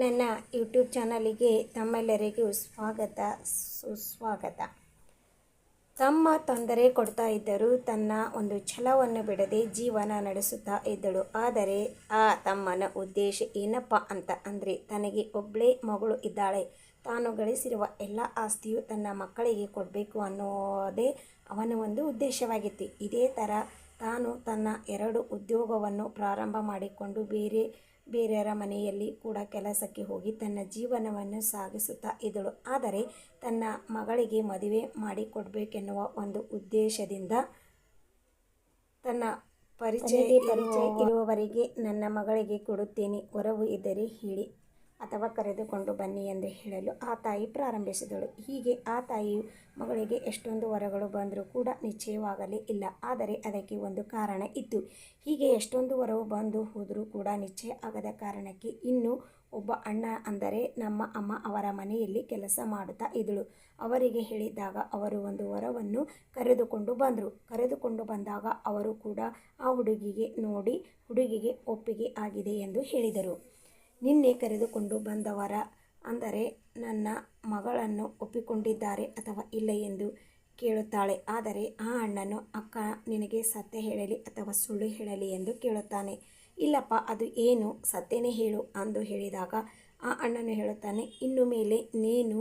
ನನ್ನ ಯೂಟ್ಯೂಬ್ ಚಾನಲಿಗೆ ತಮ್ಮೆಲ್ಲರಿಗೂ ಸ್ವಾಗತ ಸುಸ್ವಾಗತ. ತಮ್ಮ ತೊಂದರೆ ಕೊಡ್ತಾ ಇದ್ದರೂ ತನ್ನ ಒಂದು ಛಲವನ್ನು ಬಿಡದೆ ಜೀವನ ನಡೆಸುತ್ತಾ ಇದ್ದಳು. ಆದರೆ ಆ ತಮ್ಮನ ಉದ್ದೇಶ ಏನಪ್ಪ ಅಂತ ಅಂದರೆ, ತನಗೆ ಒಬ್ಬಳೇ ಮಗಳು ಇದ್ದಾಳೆ, ತಾನು ಗಳಿಸಿರುವ ಎಲ್ಲ ಆಸ್ತಿಯು ತನ್ನ ಮಕ್ಕಳಿಗೆ ಕೊಡಬೇಕು ಅನ್ನೋದೇ ಅವನ ಒಂದು ಉದ್ದೇಶವಾಗಿತ್ತು. ಇದೇ ಥರ ತಾನು ತನ್ನ 2 ಉದ್ಯೋಗವನ್ನು ಪ್ರಾರಂಭ ಮಾಡಿಕೊಂಡು ಬೇರೆಯವರ ಮನೆಯಲ್ಲಿ ಕೂಡ ಕೆಲಸಕ್ಕೆ ಹೋಗಿ ತನ್ನ ಜೀವನವನ್ನು ಸಾಗಿಸುತ್ತಾ ಇದ್ದಳು. ಆದರೆ ತನ್ನ ಮಗಳಿಗೆ ಮದುವೆ ಮಾಡಿಕೊಡ್ಬೇಕೆನ್ನುವ ಒಂದು ಉದ್ದೇಶದಿಂದ ತನ್ನ ಪರಿಚಯ ಇರುವವರಿಗೆ ನನ್ನ ಮಗಳಿಗೆ ಕೊಡುತ್ತೇನೆ, ವರವು ಇದ್ದರೆ ಹೇಳಿ ಅಥವಾ ಕರೆದುಕೊಂಡು ಬನ್ನಿ ಎಂದು ಹೇಳಲು ಆ ತಾಯಿ ಪ್ರಾರಂಭಿಸಿದಳು. ಹೀಗೆ ಆ ತಾಯಿಯು ಮಗಳಿಗೆ ಎಷ್ಟೊಂದು ವರಗಳು ಬಂದರೂ ಕೂಡ ನಿಶ್ಚಯವಾಗಲೇ ಇಲ್ಲ. ಆದರೆ ಅದಕ್ಕೆ ಒಂದು ಕಾರಣ ಇತ್ತು. ಹೀಗೆ ಎಷ್ಟೊಂದು ವರವು ಬಂದು ಹೋದರೂ ಕೂಡ ನಿಶ್ಚಯ ಆಗದ ಕಾರಣಕ್ಕೆ ಇನ್ನೂ ಒಬ್ಬ ಅಣ್ಣ, ಅಂದರೆ ನಮ್ಮ ಅಮ್ಮ ಅವರ ಮನೆಯಲ್ಲಿ ಕೆಲಸ ಮಾಡುತ್ತಾ ಇದ್ದಳು. ಅವರಿಗೆ ಹೇಳಿದಾಗ ಅವರು ಒಂದು ವರವನ್ನು ಕರೆದುಕೊಂಡು ಬಂದರು. ಕರೆದುಕೊಂಡು ಬಂದಾಗ ಅವರು ಕೂಡ ಆ ಹುಡುಗಿಗೆ ನೋಡಿ ಹುಡುಗಿಗೆ ಒಪ್ಪಿಗೆ ಆಗಿದೆ ಎಂದು ಹೇಳಿದರು. ನಿನ್ನೆ ಕರೆದುಕೊಂಡು ಬಂದವರ ಅಂದರೆ ನನ್ನ ಮಗಳನ್ನು ಒಪ್ಪಿಕೊಂಡಿದ್ದಾರೆ ಅಥವಾ ಇಲ್ಲ ಎಂದು ಕೇಳುತ್ತಾಳೆ. ಆದರೆ ಆ ಅಣ್ಣನು, ಅಕ್ಕ ನಿನಗೆ ಸತ್ಯ ಹೇಳಲಿ ಅಥವಾ ಸುಳ್ಳು ಹೇಳಲಿ ಎಂದು ಕೇಳುತ್ತಾನೆ. ಇಲ್ಲಪ್ಪ, ಅದು ಏನು ಸತ್ಯನೇ ಹೇಳು ಎಂದು ಹೇಳಿದಾಗ ಆ ಅಣ್ಣನು ಹೇಳುತ್ತಾನೆ, ಇನ್ನು ಮೇಲೆ ನೀನು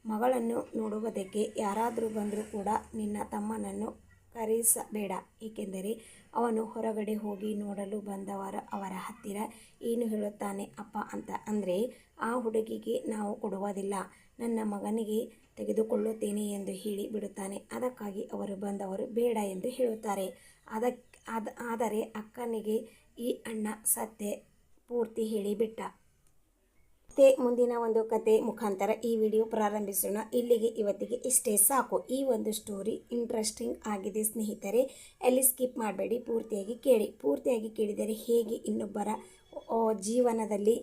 ಮಗಳನ್ನು ನೋಡುವುದಕ್ಕೆ ಯಾರಾದರೂ ಬಂದರೂ ಕೂಡ ನಿನ್ನ ತಮ್ಮನನ್ನು ಕರೆಸಬೇಡ. ಏಕೆಂದರೆ ಅವನು ಹೊರಗಡೆ ಹೋಗಿ ನೋಡಲು ಅವರ ಹತ್ತಿರ ಏನು ಹೇಳುತ್ತಾನೆ ಅಪ್ಪ ಅಂತ ಅಂದರೆ, ಆ ಹುಡುಗಿಗೆ ನಾವು ಕೊಡುವುದಿಲ್ಲ, ನನ್ನ ಮಗನಿಗೆ ತೆಗೆದುಕೊಳ್ಳುತ್ತೇನೆ ಎಂದು ಹೇಳಿ ಬಿಡುತ್ತಾನೆ. ಅದಕ್ಕಾಗಿ ಬಂದವರು ಬೇಡ ಎಂದು ಹೇಳುತ್ತಾರೆ. ಆದರೆ ಅಕ್ಕನಿಗೆ ಈ ಅಣ್ಣ ಸತ್ಯ ಪೂರ್ತಿ ಹೇಳಿಬಿಟ್ಟ. ಮತ್ತೆ ಮುಂದಿನ ಒಂದು ಕತೆ ಮುಖಾಂತರ ಈ ವಿಡಿಯೋ ಪ್ರಾರಂಭಿಸೋಣ. ಇಲ್ಲಿಗೆ ಇವತ್ತಿಗೆ ಇಷ್ಟೇ ಸಾಕು. ಈ ಒಂದು ಸ್ಟೋರಿ ಇಂಟ್ರೆಸ್ಟಿಂಗ್ ಆಗಿದೆ ಸ್ನೇಹಿತರೆ, ಎಲ್ಲಿ ಸ್ಕಿಪ್ ಮಾಡಬೇಡಿ, ಪೂರ್ತಿಯಾಗಿ ಕೇಳಿ. ಪೂರ್ತಿಯಾಗಿ ಕೇಳಿದರೆ ಹೇಗೆ ಇನ್ನೊಬ್ಬರ ಜೀವನದಲ್ಲಿ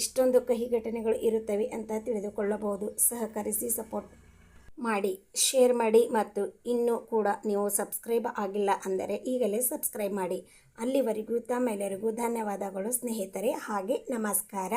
ಇಷ್ಟೊಂದು ಕಹಿ ಘಟನೆಗಳು ಇರುತ್ತವೆ ಅಂತ ತಿಳಿದುಕೊಳ್ಳಬಹುದು. ಸಹಕರಿಸಿ, ಸಪೋರ್ಟ್ ಮಾಡಿ, ಶೇರ್ ಮಾಡಿ ಮತ್ತು ಇನ್ನೂ ಕೂಡ ನೀವು ಸಬ್ಸ್ಕ್ರೈಬ್ ಆಗಿಲ್ಲ ಅಂದರೆ ಈಗಲೇ ಸಬ್ಸ್ಕ್ರೈಬ್ ಮಾಡಿ. ಅಲ್ಲಿವರೆಗೂ ತಮ್ಮೆಲ್ಲರಿಗೂ ಧನ್ಯವಾದಗಳು ಸ್ನೇಹಿತರೆ, ಹಾಗೆ ನಮಸ್ಕಾರ.